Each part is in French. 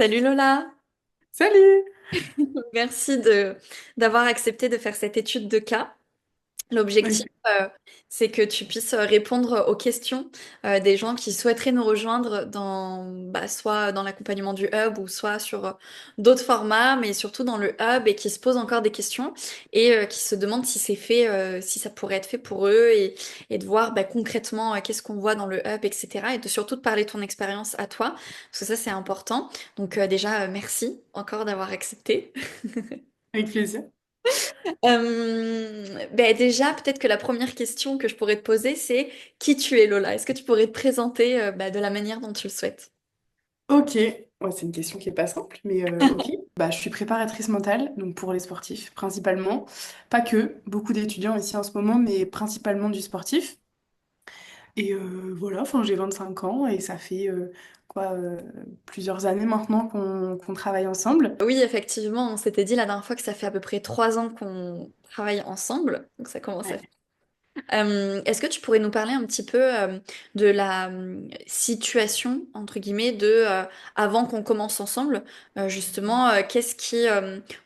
Salut Lola, Salut! merci d'avoir accepté de faire cette étude de cas. L'objectif, Ok. c'est que tu puisses répondre aux questions des gens qui souhaiteraient nous rejoindre soit dans l'accompagnement du hub ou soit sur d'autres formats, mais surtout dans le hub et qui se posent encore des questions et qui se demandent si c'est fait, si ça pourrait être fait pour eux et de voir concrètement qu'est-ce qu'on voit dans le hub, etc. Et de surtout de parler de ton expérience à toi, parce que ça c'est important. Donc déjà, merci encore d'avoir accepté. Avec plaisir. Déjà, peut-être que la première question que je pourrais te poser, c'est qui tu es, Lola? Est-ce que tu pourrais te présenter de la manière dont tu le souhaites? Ok. Ouais, c'est une question qui est pas simple, mais ok. Bah, je suis préparatrice mentale, donc pour les sportifs, principalement. Pas que, beaucoup d'étudiants ici en ce moment, mais principalement du sportif. Et voilà, enfin, j'ai 25 ans et ça fait quoi, plusieurs années maintenant qu'on travaille ensemble. Oui, effectivement, on s'était dit la dernière fois que ça fait à peu près 3 ans qu'on travaille ensemble, donc ça commence à faire. Ouais. Est-ce que tu pourrais nous parler un petit peu de la situation, entre guillemets, avant qu'on commence ensemble, justement,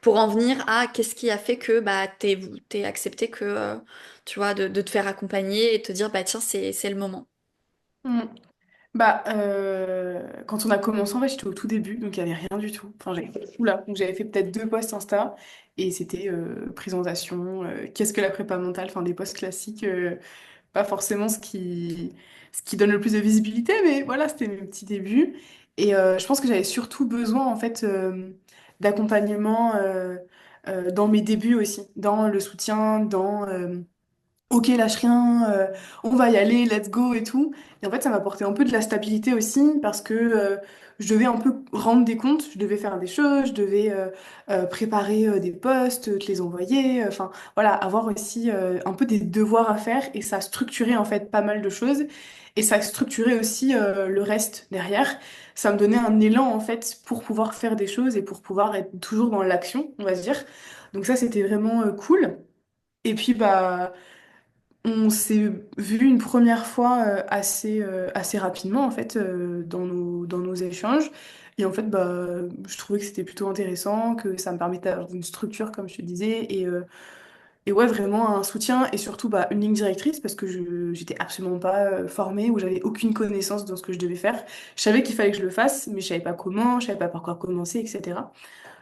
pour en venir à qu'est-ce qui a fait que t'es accepté que, tu vois, de te faire accompagner et te dire, bah tiens, c'est le moment. Mm. Bah, quand on a commencé, en fait, j'étais au tout début, donc il n'y avait rien du tout. Enfin, oula, donc j'avais fait peut-être deux posts Insta, et c'était présentation, qu'est-ce que la prépa mentale, enfin des posts classiques, pas forcément ce qui donne le plus de visibilité, mais voilà, c'était mes petits débuts. Et je pense que j'avais surtout besoin, en fait, d'accompagnement dans mes débuts aussi, dans le soutien, ok, lâche rien, on va y aller, let's go et tout. Et en fait, ça m'apportait un peu de la stabilité aussi parce que je devais un peu rendre des comptes, je devais faire des choses, je devais préparer des posts, te les envoyer, enfin voilà, avoir aussi un peu des devoirs à faire et ça structurait en fait pas mal de choses et ça structurait aussi le reste derrière. Ça me donnait un élan en fait pour pouvoir faire des choses et pour pouvoir être toujours dans l'action, on va se dire. Donc ça, c'était vraiment cool. Et puis bah on s'est vu une première fois assez rapidement en fait dans nos échanges et en fait bah je trouvais que c'était plutôt intéressant que ça me permettait d'avoir une structure comme je te disais et ouais vraiment un soutien et surtout bah une ligne directrice parce que j'étais absolument pas formée ou j'avais aucune connaissance dans ce que je devais faire. Je savais qu'il fallait que je le fasse mais je savais pas comment, je savais pas par quoi commencer, etc.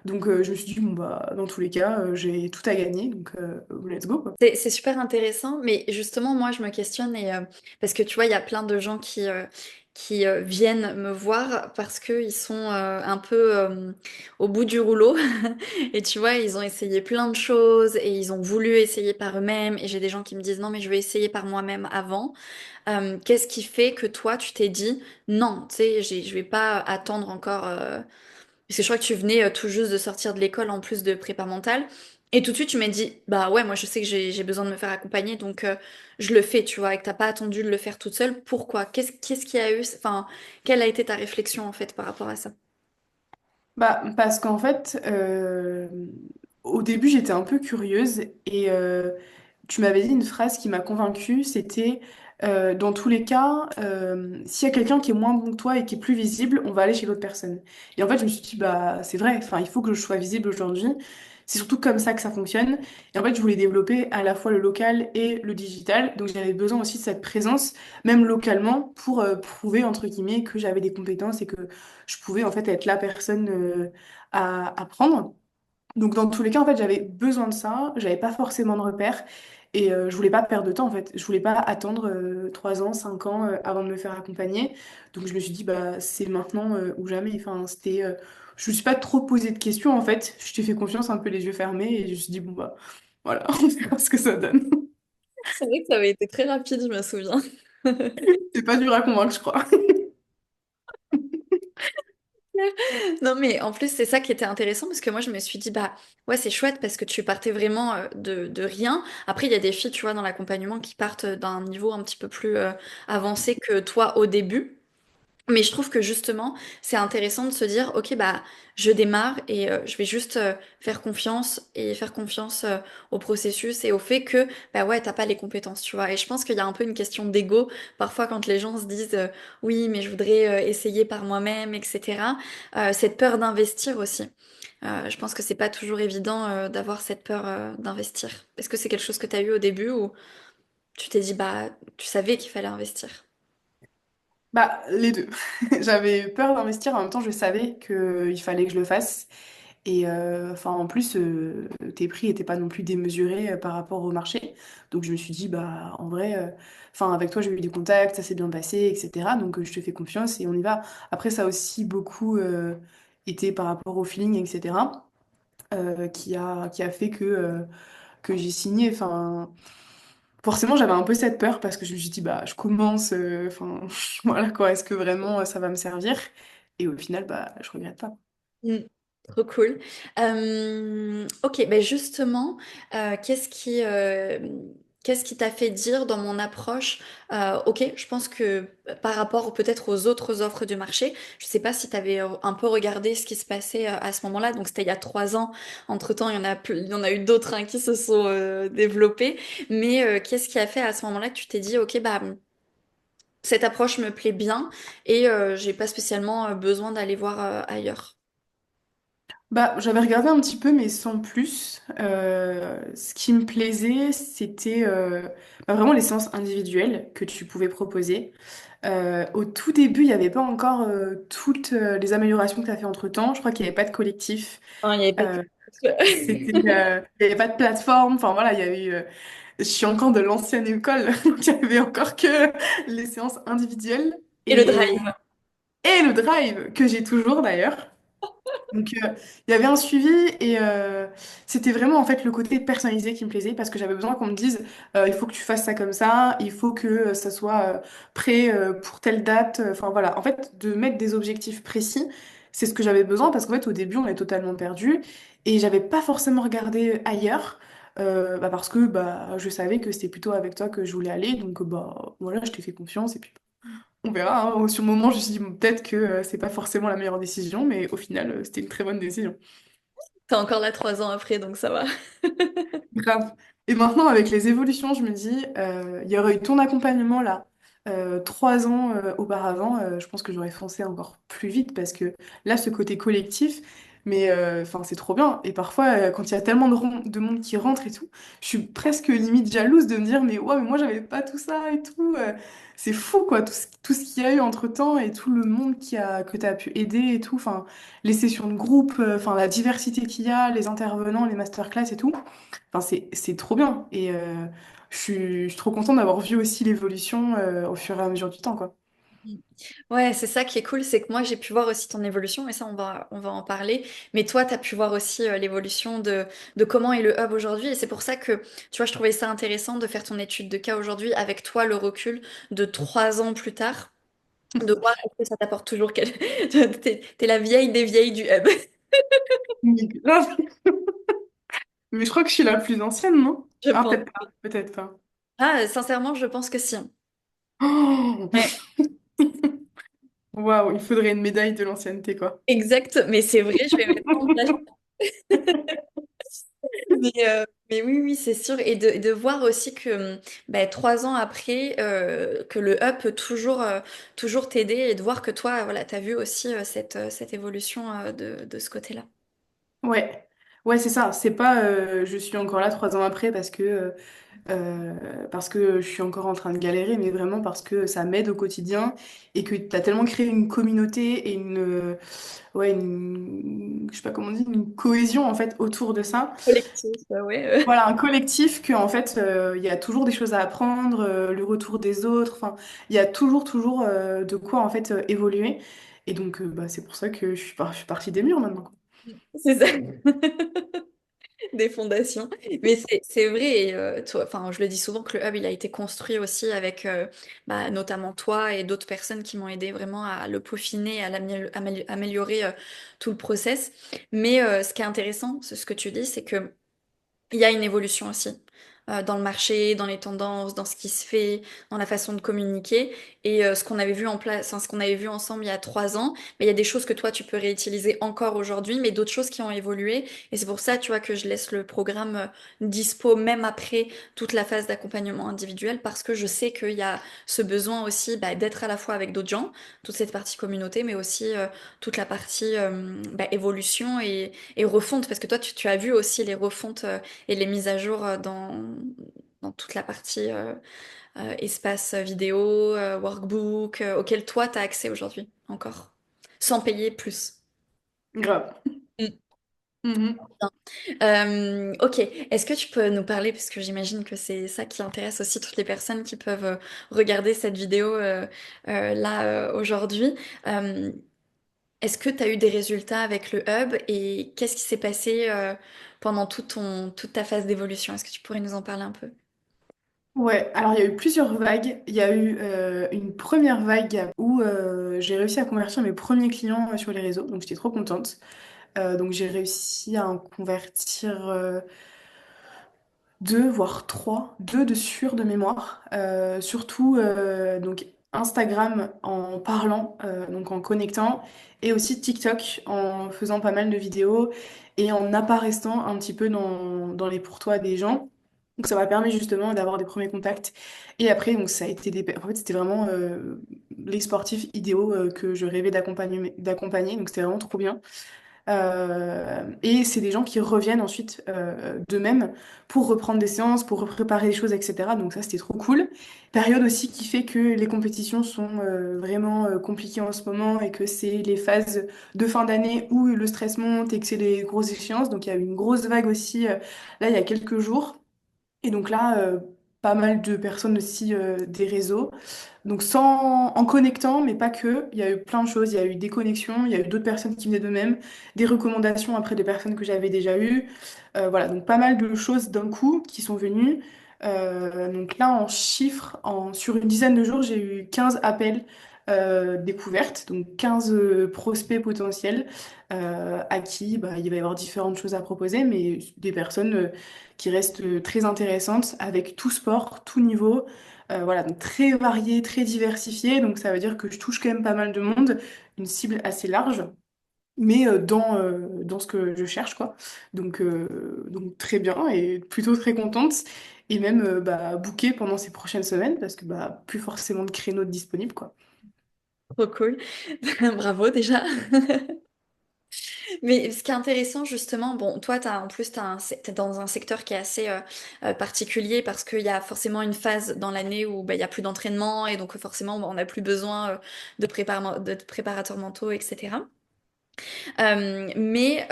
Donc je me suis dit bon bah dans tous les cas j'ai tout à gagner donc let's go quoi. C'est super intéressant, mais justement, moi, je me questionne parce que tu vois, il y a plein de gens qui viennent me voir parce qu'ils sont un peu au bout du rouleau. Et tu vois, ils ont essayé plein de choses et ils ont voulu essayer par eux-mêmes. Et j'ai des gens qui me disent non, mais je vais essayer par moi-même avant. Qu'est-ce qui fait que toi, tu t'es dit non, tu sais, je vais pas attendre encore. Parce que je crois que tu venais tout juste de sortir de l'école en plus de prépa mentale. Et tout de suite, tu m'as dit, bah ouais, moi je sais que j'ai besoin de me faire accompagner, donc je le fais, tu vois, et que t'as pas attendu de le faire toute seule. Pourquoi? Qu'est-ce qui a eu, enfin, quelle a été ta réflexion en fait par rapport à ça? Bah, parce qu'en fait, au début, j'étais un peu curieuse et tu m'avais dit une phrase qui m'a convaincue, c'était dans tous les cas, s'il y a quelqu'un qui est moins bon que toi et qui est plus visible, on va aller chez l'autre personne. Et en fait, je me suis dit, bah, c'est vrai, enfin, il faut que je sois visible aujourd'hui. C'est surtout comme ça que ça fonctionne. Et en fait, je voulais développer à la fois le local et le digital. Donc, j'avais besoin aussi de cette présence, même localement, pour prouver, entre guillemets, que j'avais des compétences et que je pouvais, en fait, être la personne à prendre. Donc dans tous les cas, en fait, j'avais besoin de ça, j'avais pas forcément de repères et je voulais pas perdre de temps en fait. Je voulais pas attendre 3 ans, 5 ans avant de me faire accompagner. Donc je me suis dit bah c'est maintenant ou jamais. Enfin, je me suis pas trop posé de questions en fait. Je t'ai fait confiance un peu les yeux fermés et je me suis dit bon bah voilà, on verra ce que ça donne. C'est vrai que ça avait été très rapide, je me souviens. C'est pas dur à convaincre, je crois. Non, mais en plus, c'est ça qui était intéressant parce que moi, je me suis dit, bah ouais, c'est chouette parce que tu partais vraiment de rien. Après, il y a des filles, tu vois, dans l'accompagnement qui partent d'un niveau un petit peu plus avancé que toi au début. Mais je trouve que justement, c'est intéressant de se dire, ok, bah, je démarre et je vais juste faire confiance et faire confiance au processus et au fait que, bah ouais, t'as pas les compétences, tu vois. Et je pense qu'il y a un peu une question d'ego parfois quand les gens se disent, oui, mais je voudrais essayer par moi-même, etc. Cette peur d'investir aussi. Je pense que c'est pas toujours évident d'avoir cette peur d'investir. Est-ce que c'est quelque chose que t'as eu au début ou tu t'es dit, bah, tu savais qu'il fallait investir? Bah, les deux. J'avais peur d'investir, en même temps, je savais qu'il fallait que je le fasse. Et enfin, en plus, tes prix n'étaient pas non plus démesurés par rapport au marché. Donc, je me suis dit, bah, en vrai, enfin, avec toi, j'ai eu des contacts, ça s'est bien passé, etc. Donc, je te fais confiance et on y va. Après, ça a aussi beaucoup été par rapport au feeling, etc., qui a fait que j'ai signé. Enfin, forcément, j'avais un peu cette peur parce que je me suis dit, bah, je commence, enfin, voilà quoi, est-ce que vraiment ça va me servir? Et au final, bah, je regrette pas. Mm. Trop cool. Ok, ben justement, qu'est-ce qui t'a fait dire dans mon approche, ok, je pense que par rapport peut-être aux autres offres du marché, je sais pas si tu avais un peu regardé ce qui se passait à ce moment-là, donc c'était il y a 3 ans, entre-temps il y en a eu d'autres hein, qui se sont développés, mais qu'est-ce qui a fait à ce moment-là que tu t'es dit, ok, bah cette approche me plaît bien et j'ai pas spécialement besoin d'aller voir ailleurs. Bah, j'avais regardé un petit peu, mais sans plus. Ce qui me plaisait, c'était bah, vraiment les séances individuelles que tu pouvais proposer. Au tout début, il n'y avait pas encore toutes les améliorations que tu as fait entre-temps. Je crois qu'il n'y avait pas de collectif. Hein, il n'y avait pas de... Euh, il n'y avait pas de plateforme. Enfin voilà, il y avait eu, je suis encore de l'ancienne école, donc il n'y avait encore que les séances individuelles Et le drive. et le drive, que j'ai toujours d'ailleurs. Donc, il y avait un suivi et c'était vraiment en fait le côté personnalisé qui me plaisait parce que j'avais besoin qu'on me dise il faut que tu fasses ça comme ça, il faut que ça soit prêt pour telle date. Enfin voilà, en fait, de mettre des objectifs précis, c'est ce que j'avais besoin parce qu'en fait, au début, on est totalement perdu et j'avais pas forcément regardé ailleurs. Bah, parce que bah, je savais que c'était plutôt avec toi que je voulais aller, donc bah voilà, je t'ai fait confiance et puis on verra, hein. Sur le moment, je me suis dit bon, peut-être que c'est pas forcément la meilleure décision, mais au final, c'était une très bonne décision. T'es encore là 3 ans après, donc ça va. Grave. Et maintenant, avec les évolutions, je me dis, il y aurait eu ton accompagnement là, 3 ans auparavant, je pense que j'aurais foncé encore plus vite parce que là, ce côté collectif, mais enfin, c'est trop bien. Et parfois, quand il y a tellement de monde qui rentre et tout, je suis presque limite jalouse de me dire, mais ouais, mais moi, j'avais pas tout ça et tout. C'est fou, quoi, tout ce qu'il y a eu entre-temps et tout le monde que tu as pu aider et tout. Enfin, les sessions de groupe, enfin, la diversité qu'il y a, les intervenants, les masterclass et tout. Enfin, c'est trop bien. Et je suis trop contente d'avoir vu aussi l'évolution au fur et à mesure du temps, quoi. Ouais, c'est ça qui est cool, c'est que moi j'ai pu voir aussi ton évolution, et ça on va en parler. Mais toi, tu as pu voir aussi l'évolution de comment est le hub aujourd'hui. Et c'est pour ça que, tu vois, je trouvais ça intéressant de faire ton étude de cas aujourd'hui avec toi, le recul de 3 ans plus tard, de voir est-ce que ça t'apporte toujours quelque... T'es la vieille des vieilles du hub, Mais grave. Mais je crois que je suis la plus ancienne, non? je Ah, pense. peut-être pas. Peut-être pas. Ah, sincèrement, je pense que si. Oh Ouais. waouh, il faudrait une médaille de l'ancienneté, quoi. Exact, mais c'est vrai, je vais maintenant me la... Mais oui, oui, c'est sûr. Et de voir aussi que 3 ans après, que le up peut toujours t'aider et de voir que toi, voilà, tu as vu aussi cette évolution de ce côté-là. Ouais. Ouais, c'est ça. C'est pas je suis encore là 3 ans après parce que je suis encore en train de galérer, mais vraiment parce que ça m'aide au quotidien et que tu as tellement créé une communauté et ouais, je sais pas comment on dit, une cohésion en fait autour de ça. Collectif, ouais. Voilà, un collectif que en fait, il y a toujours des choses à apprendre, le retour des autres, enfin, il y a toujours de quoi en fait évoluer. Et donc, bah, c'est pour ça que je suis partie des murs maintenant, quoi. C'est ça. Des fondations. Mais c'est vrai, et, toi, enfin, je le dis souvent que le hub, il a été construit aussi avec notamment toi et d'autres personnes qui m'ont aidé vraiment à le peaufiner, à améliorer tout le process. Mais ce qui est intéressant, c'est ce que tu dis, c'est que il y a une évolution aussi. dans le marché, dans les tendances, dans ce qui se fait, dans la façon de communiquer. Et ce qu'on avait vu en place, enfin, ce qu'on avait vu ensemble il y a 3 ans, mais il y a des choses que toi tu peux réutiliser encore aujourd'hui, mais d'autres choses qui ont évolué. Et c'est pour ça, tu vois, que je laisse le programme dispo même après toute la phase d'accompagnement individuel, parce que je sais qu'il y a ce besoin aussi bah, d'être à la fois avec d'autres gens, toute cette partie communauté, mais aussi toute la partie bah, évolution et refonte, parce que toi, tu as vu aussi les refontes et les mises à jour dans toute la partie espace vidéo, workbook, auquel toi, tu as accès aujourd'hui encore, sans payer plus. Grave. Mm. Mhm. Ok, est-ce que tu peux nous parler, parce que j'imagine que c'est ça qui intéresse aussi toutes les personnes qui peuvent regarder cette vidéo là aujourd'hui. Euh, Est-ce que tu as eu des résultats avec le hub et qu'est-ce qui s'est passé pendant toute ta phase d'évolution? Est-ce que tu pourrais nous en parler un peu? Ouais, alors il y a eu plusieurs vagues. Il y a eu une première vague où j'ai réussi à convertir mes premiers clients sur les réseaux, donc j'étais trop contente. Donc j'ai réussi à en convertir deux, voire trois, deux de sûr de mémoire. Surtout donc Instagram en parlant, donc en connectant, et aussi TikTok en faisant pas mal de vidéos et en apparaissant un petit peu dans les pourtois des gens. Donc ça m'a permis justement d'avoir des premiers contacts. Et après, donc ça a été en fait, c'était vraiment les sportifs idéaux que je rêvais d'accompagner. Donc c'était vraiment trop bien. Et c'est des gens qui reviennent ensuite d'eux-mêmes pour reprendre des séances, pour préparer les choses, etc. Donc ça, c'était trop cool. Période aussi qui fait que les compétitions sont vraiment compliquées en ce moment et que c'est les phases de fin d'année où le stress monte et que c'est les grosses échéances. Donc il y a eu une grosse vague aussi là, il y a quelques jours. Et donc là, pas mal de personnes aussi des réseaux. Donc en connectant, mais pas que, il y a eu plein de choses. Il y a eu des connexions, il y a eu d'autres personnes qui venaient d'eux-mêmes, des recommandations après de personnes que j'avais déjà eues. Voilà, donc pas mal de choses d'un coup qui sont venues. Donc là, en chiffres, sur une dizaine de jours, j'ai eu 15 appels découvertes, donc 15 prospects potentiels à qui bah, il va y avoir différentes choses à proposer, mais des personnes qui restent très intéressantes avec tout sport, tout niveau. Voilà, donc très varié, très diversifié, donc ça veut dire que je touche quand même pas mal de monde, une cible assez large, mais dans ce que je cherche, quoi. Donc très bien et plutôt très contente, et même bah, bookée pendant ces prochaines semaines, parce que bah, plus forcément de créneaux disponibles, quoi. Trop cool. Bravo déjà. Mais ce qui est intéressant justement, bon, toi, en plus, t'es dans un secteur qui est assez particulier parce qu'il y a forcément une phase dans l'année où bah, il y a plus d'entraînement et donc forcément on n'a plus besoin de préparateurs mentaux, etc. Mais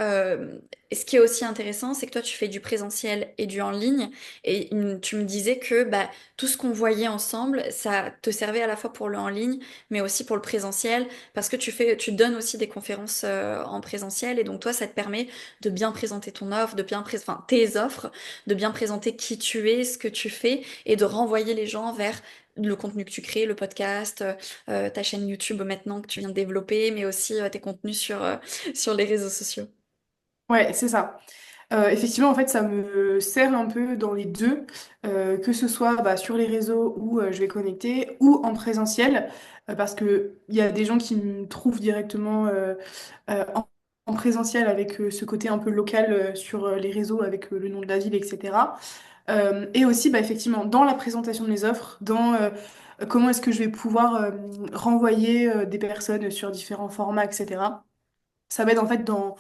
ce qui est aussi intéressant, c'est que toi, tu fais du présentiel et du en ligne. Et tu me disais que bah, tout ce qu'on voyait ensemble, ça te servait à la fois pour le en ligne, mais aussi pour le présentiel, parce que tu donnes aussi des conférences en présentiel. Et donc, toi, ça te permet de bien présenter ton offre, enfin, tes offres, de bien présenter qui tu es, ce que tu fais, et de renvoyer les gens vers le contenu que tu crées, le podcast, ta chaîne YouTube maintenant que tu viens de développer, mais aussi tes contenus sur les réseaux sociaux. Ouais, c'est ça. Effectivement, en fait, ça me sert un peu dans les deux, que ce soit bah, sur les réseaux où je vais connecter ou en présentiel, parce que il y a des gens qui me trouvent directement en présentiel avec ce côté un peu local sur les réseaux avec le nom de la ville, etc. Et aussi, bah, effectivement, dans la présentation de mes offres, dans comment est-ce que je vais pouvoir renvoyer des personnes sur différents formats, etc. Ça m'aide en fait dans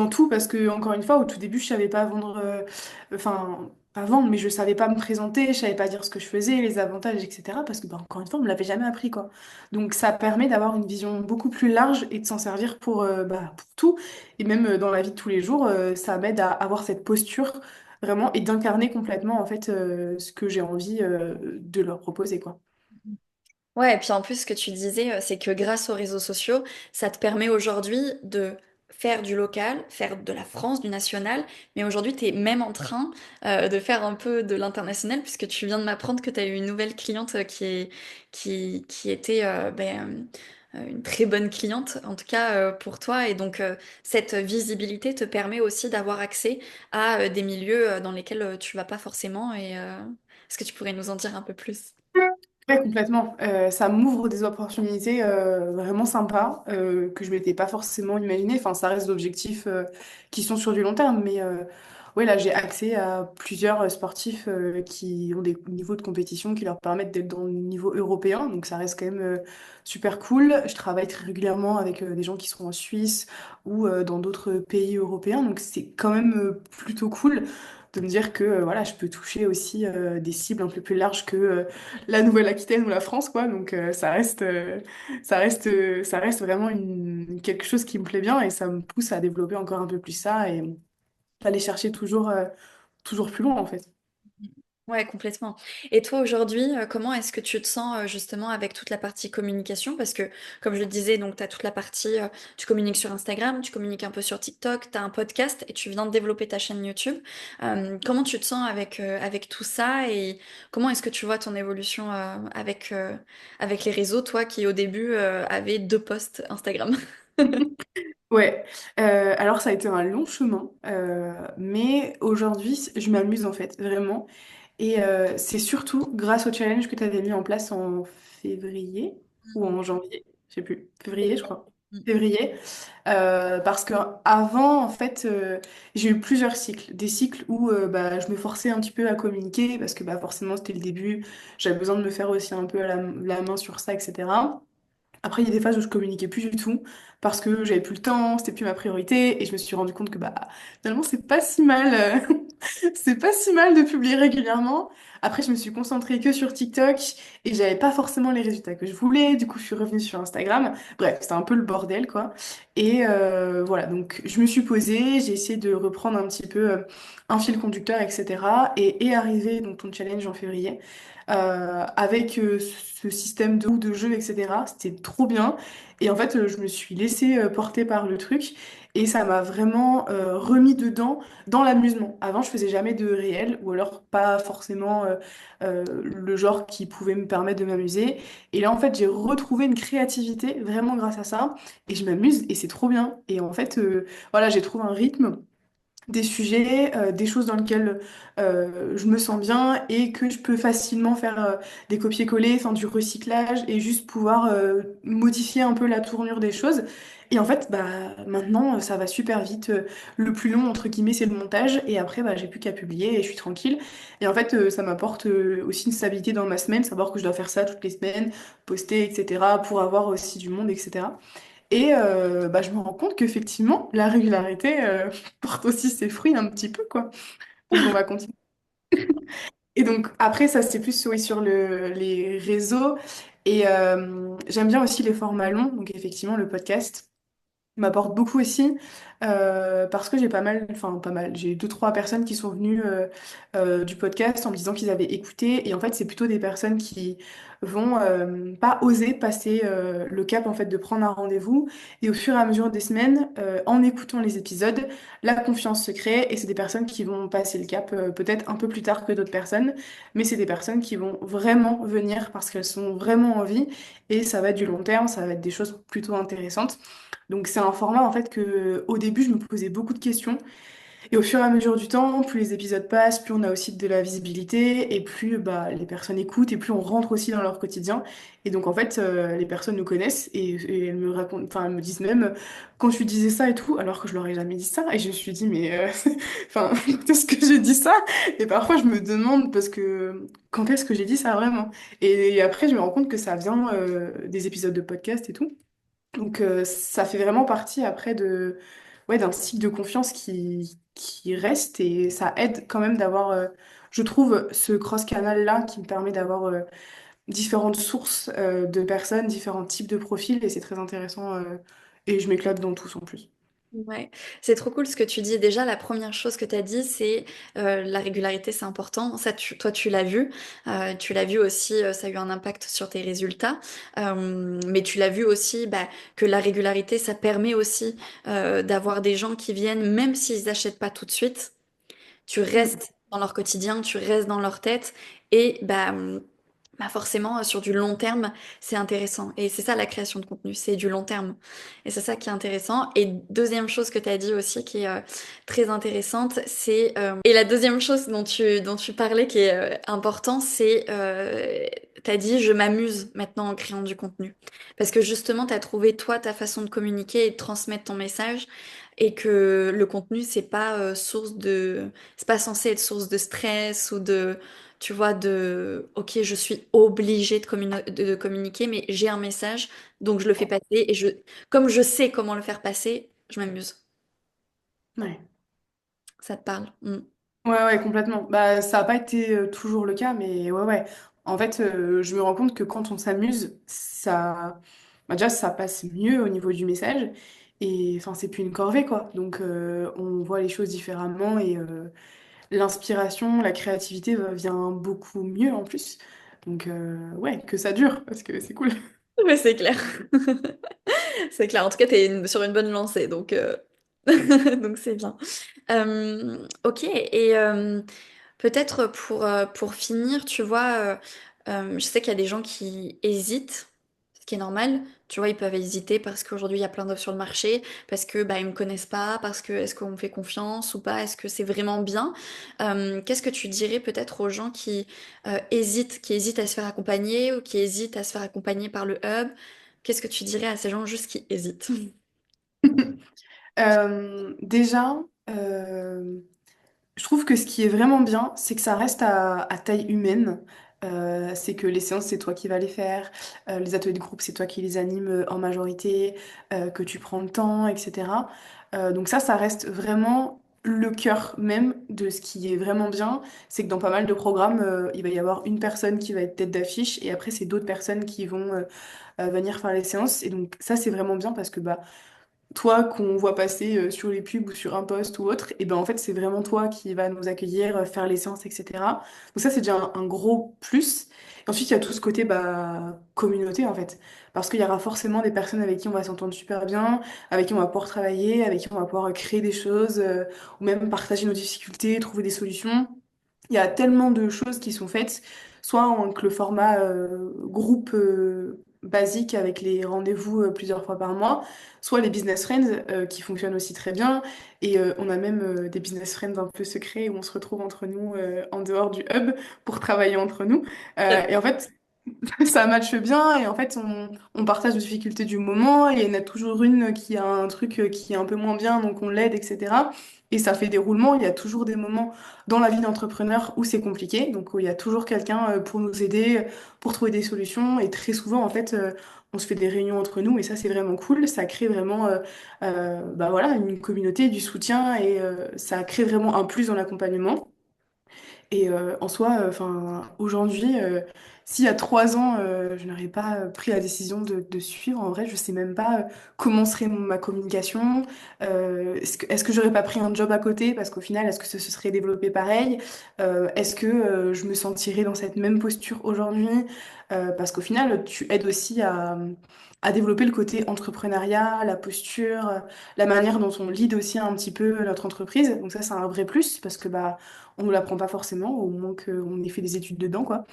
tout parce que, encore une fois, au tout début, je savais pas vendre, enfin, pas vendre, mais je savais pas me présenter, je savais pas dire ce que je faisais, les avantages, etc. Parce que, bah, encore une fois, on me l'avait jamais appris, quoi. Donc, ça permet d'avoir une vision beaucoup plus large et de s'en servir bah, pour tout. Et même dans la vie de tous les jours, ça m'aide à avoir cette posture vraiment et d'incarner complètement, en fait, ce que j'ai envie de leur proposer, quoi. Ouais, et puis en plus, ce que tu disais, c'est que grâce aux réseaux sociaux, ça te permet aujourd'hui de faire du local, faire de la France, du national, mais aujourd'hui, tu es même en train de faire un peu de l'international, puisque tu viens de m'apprendre que tu as eu une nouvelle cliente qui était une très bonne cliente, en tout cas pour toi. Et donc, cette visibilité te permet aussi d'avoir accès à des milieux dans lesquels tu vas pas forcément. Et est-ce que tu pourrais nous en dire un peu plus? Ouais, complètement. Ça m'ouvre des opportunités vraiment sympas que je m'étais pas forcément imaginé. Enfin, ça reste d'objectifs qui sont sur du long terme, mais ouais, là, j'ai accès à plusieurs sportifs qui ont des niveaux de compétition qui leur permettent d'être dans le niveau européen. Donc, ça reste quand même super cool. Je travaille très régulièrement avec des gens qui sont en Suisse ou dans d'autres pays européens. Donc, c'est quand même plutôt cool de me dire que voilà, je peux toucher aussi des cibles un peu plus larges que la Nouvelle-Aquitaine ou la France, quoi. Donc ça reste vraiment quelque chose qui me plaît bien et ça me pousse à développer encore un peu plus ça et aller chercher toujours plus loin, en fait. Ouais, complètement. Et toi, aujourd'hui, comment est-ce que tu te sens justement avec toute la partie communication? Parce que, comme je le disais, donc tu as toute la partie, tu communiques sur Instagram, tu communiques un peu sur TikTok, tu as un podcast et tu viens de développer ta chaîne YouTube. Comment tu te sens avec tout ça et comment est-ce que tu vois ton évolution avec les réseaux, toi qui au début avais 2 posts Instagram? Ouais, alors ça a été un long chemin, mais aujourd'hui je m'amuse en fait, vraiment. Et c'est surtout grâce au challenge que tu avais mis en place en février ou en janvier, je sais plus, février je crois. Mm. Février. Parce que avant, en fait, j'ai eu plusieurs cycles. Des cycles où bah, je me forçais un petit peu à communiquer parce que bah, forcément c'était le début, j'avais besoin de me faire aussi un peu la main sur ça, etc. Après, il y a des phases où je communiquais plus du tout parce que j'avais plus le temps, c'était plus ma priorité et je me suis rendu compte que bah finalement c'est pas si mal, c'est pas si mal de publier régulièrement. Après, je me suis concentrée que sur TikTok et j'avais pas forcément les résultats que je voulais. Du coup, je suis revenue sur Instagram. Bref, c'était un peu le bordel quoi. Et voilà, donc je me suis posée, j'ai essayé de reprendre un petit peu un fil conducteur, etc. Et arrivé donc ton challenge en février avec ce système de jeu, etc. C'était trop bien. Et en fait, je me suis laissée porter par le truc et ça m'a vraiment remis dedans dans l'amusement. Avant, je faisais jamais de réel ou alors pas forcément le genre qui pouvait me permettre de m'amuser. Et là, en fait, j'ai retrouvé une créativité vraiment grâce à ça et je m'amuse et c'est trop bien. Et en fait, voilà, j'ai trouvé un rythme des sujets, des choses dans lesquelles je me sens bien et que je peux facilement faire des copier-coller, enfin du recyclage et juste pouvoir modifier un peu la tournure des choses. Et en fait, bah, maintenant, ça va super vite. Le plus long, entre guillemets, c'est le montage. Et après, bah, j'ai plus qu'à publier et je suis tranquille. Et en fait, ça m'apporte aussi une stabilité dans ma semaine, savoir que je dois faire ça toutes les semaines, poster, etc., pour avoir aussi du monde, etc. Et bah, je me rends compte qu'effectivement, la régularité porte aussi ses fruits un petit peu, quoi. Donc on va continuer. Et donc après, ça c'est plus oui, sur les réseaux. Et j'aime bien aussi les formats longs, donc effectivement le podcast m'apporte beaucoup aussi parce que j'ai pas mal, enfin pas mal, j'ai deux, trois personnes qui sont venues du podcast en me disant qu'ils avaient écouté et en fait c'est plutôt des personnes qui vont pas oser passer le cap en fait de prendre un rendez-vous et au fur et à mesure des semaines en écoutant les épisodes la confiance se crée et c'est des personnes qui vont passer le cap peut-être un peu plus tard que d'autres personnes mais c'est des personnes qui vont vraiment venir parce qu'elles sont vraiment envie et ça va être du long terme, ça va être des choses plutôt intéressantes. Donc c'est un format en fait que au début je me posais beaucoup de questions et au fur et à mesure du temps, plus les épisodes passent, plus on a aussi de la visibilité et plus bah, les personnes écoutent et plus on rentre aussi dans leur quotidien. Et donc en fait les personnes nous connaissent et elles me racontent, enfin elles me disent même quand je lui disais ça et tout, alors que je leur ai jamais dit ça et je me suis dit mais enfin quand est-ce que j'ai dit ça? Et parfois je me demande parce que quand est-ce que j'ai dit ça vraiment? Et après je me rends compte que ça vient des épisodes de podcast et tout. Donc ça fait vraiment partie après de ouais, d'un cycle de confiance qui reste et ça aide quand même d'avoir, je trouve, ce cross-canal-là qui me permet d'avoir différentes sources de personnes, différents types de profils et c'est très intéressant et je m'éclate dans tous en plus. Ouais, c'est trop cool ce que tu dis. Déjà, la première chose que tu as dit, c'est la régularité, c'est important. Ça, toi, tu l'as vu. Tu l'as vu aussi, ça a eu un impact sur tes résultats. Mais tu l'as vu aussi bah, que la régularité, ça permet aussi d'avoir des gens qui viennent, même s'ils n'achètent pas tout de suite. Tu Mm. restes dans leur quotidien, tu restes dans leur tête. Et bah, bah forcément, sur du long terme, c'est intéressant. Et c'est ça la création de contenu, c'est du long terme. Et c'est ça qui est intéressant. Et deuxième chose que tu as dit aussi qui est très intéressante, c'est... et la deuxième chose dont tu parlais qui est important, c'est... tu as dit, je m'amuse maintenant en créant du contenu. Parce que justement, tu as trouvé, toi, ta façon de communiquer et de transmettre ton message. Et que le contenu, c'est pas source de... C'est pas censé être source de stress ou de tu vois, ok, je suis obligée de communiquer, mais j'ai un message, donc je le fais passer, et comme je sais comment le faire passer, je m'amuse. Ouais. Ça te parle? Mm. Ouais, ouais, complètement. Bah, ça n'a pas été toujours le cas, mais ouais, ouais. En fait, je me rends compte que quand on s'amuse, bah, déjà, ça passe mieux au niveau du message. Et enfin, c'est plus une corvée, quoi. Donc, on voit les choses différemment et l'inspiration, la créativité vient beaucoup mieux en plus. Donc, ouais, que ça dure, parce que c'est cool. Mais c'est clair. C'est clair. En tout cas, sur une bonne lancée, donc donc c'est bien. Ok, et peut-être pour finir, tu vois, je sais qu'il y a des gens qui hésitent, ce qui est normal. Tu vois, ils peuvent hésiter parce qu'aujourd'hui, il y a plein d'offres sur le marché, parce que bah, ils me connaissent pas, parce que est-ce qu'on me fait confiance ou pas, est-ce que c'est vraiment bien? Qu'est-ce que tu dirais peut-être aux gens qui hésitent à se faire accompagner ou qui hésitent à se faire accompagner par le hub? Qu'est-ce que tu dirais à ces gens juste qui hésitent? Déjà, je trouve que ce qui est vraiment bien, c'est que ça reste à taille humaine. C'est que les séances, c'est toi qui vas les faire. Les ateliers de groupe, c'est toi qui les animes en majorité, que tu prends le temps, etc. Donc ça reste vraiment le cœur même de ce qui est vraiment bien. C'est que dans pas mal de programmes, il va y avoir une personne qui va être tête d'affiche et après, c'est d'autres personnes qui vont venir faire les séances. Et donc ça, c'est vraiment bien parce que bah, toi qu'on voit passer sur les pubs ou sur un post ou autre, et ben en fait c'est vraiment toi qui va nous accueillir, faire les séances, etc. Donc ça c'est déjà un gros plus. Et ensuite il y a tout ce côté bah, communauté en fait, parce qu'il y aura forcément des personnes avec qui on va s'entendre super bien, avec qui on va pouvoir travailler, avec qui on va pouvoir créer des choses, ou même partager nos difficultés, trouver des solutions. Il y a tellement de choses qui sont faites, soit avec le format groupe basique avec les rendez-vous plusieurs fois par mois, soit les business friends qui fonctionnent aussi très bien. Et on a même des business friends un peu secrets où on se retrouve entre nous en dehors du hub pour travailler entre nous. Et en fait, ça matche bien et en fait on partage les difficultés du moment et il y en a toujours une qui a un truc qui est un peu moins bien donc on l'aide etc. Et ça fait des roulements, il y a toujours des moments dans la vie d'entrepreneur où c'est compliqué donc où il y a toujours quelqu'un pour nous aider, pour trouver des solutions et très souvent en fait on se fait des réunions entre nous et ça c'est vraiment cool, ça crée vraiment bah voilà, une communauté, du soutien et ça crée vraiment un plus dans l'accompagnement. Et en soi, enfin, aujourd'hui, s'il y a 3 ans, je n'aurais pas pris la décision de suivre, en vrai, je sais même pas comment serait ma communication. Est-ce que j'aurais pas pris un job à côté parce qu'au final, est-ce que ce se serait développé pareil? Est-ce que je me sentirais dans cette même posture aujourd'hui? Parce qu'au final, tu aides aussi à développer le côté entrepreneuriat, la posture, la manière dont on lead aussi un petit peu notre entreprise. Donc ça, c'est un vrai plus parce que bah on ne l'apprend pas forcément, au moins qu'on ait fait des études dedans, quoi.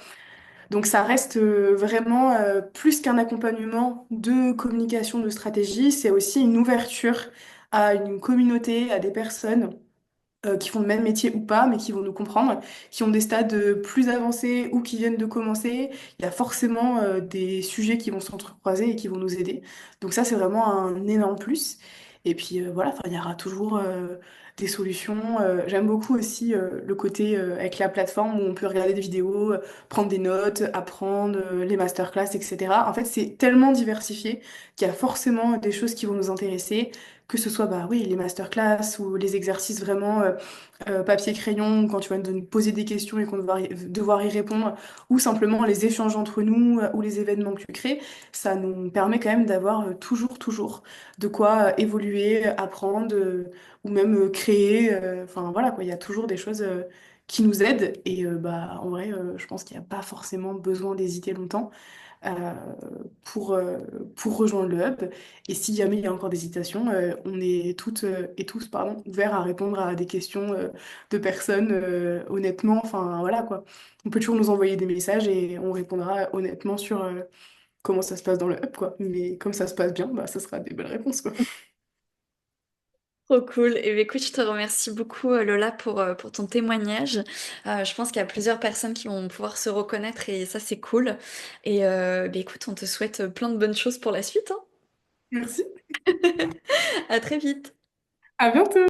Donc ça reste vraiment plus qu'un accompagnement de communication, de stratégie, c'est aussi une ouverture à une communauté, à des personnes qui font le même métier ou pas, mais qui vont nous comprendre, qui ont des stades plus avancés ou qui viennent de commencer. Il y a forcément des sujets qui vont s'entrecroiser et qui vont nous aider. Donc ça, c'est vraiment un énorme plus. Et puis voilà, enfin, il y aura toujours des solutions. J'aime beaucoup aussi le côté avec la plateforme où on peut regarder des vidéos, prendre des notes, apprendre les masterclass, etc. En fait, c'est tellement diversifié qu'il y a forcément des choses qui vont nous intéresser que ce soit bah oui les masterclass ou les exercices vraiment papier-crayon quand tu vas nous poser des questions et qu'on va devoir y répondre ou simplement les échanges entre nous ou les événements que tu crées, ça nous permet quand même d'avoir toujours de quoi évoluer, apprendre ou même créer. Enfin voilà quoi, il y a toujours des choses qui nous aident et bah en vrai je pense qu'il n'y a pas forcément besoin d'hésiter longtemps. euh, pour, euh, pour rejoindre le hub. Et si jamais il y a encore des hésitations, on est toutes et tous pardon, ouverts à répondre à des questions de personnes honnêtement. Enfin, voilà quoi. On peut toujours nous envoyer des messages et on répondra honnêtement sur comment ça se passe dans le hub, quoi. Mais comme ça se passe bien, bah, ça sera des belles réponses, quoi. Trop cool. Et écoute, je te remercie beaucoup, Lola, pour ton témoignage. Je pense qu'il y a plusieurs personnes qui vont pouvoir se reconnaître et ça, c'est cool. Et écoute, on te souhaite plein de bonnes choses pour la suite, hein. Merci. À très vite. À bientôt!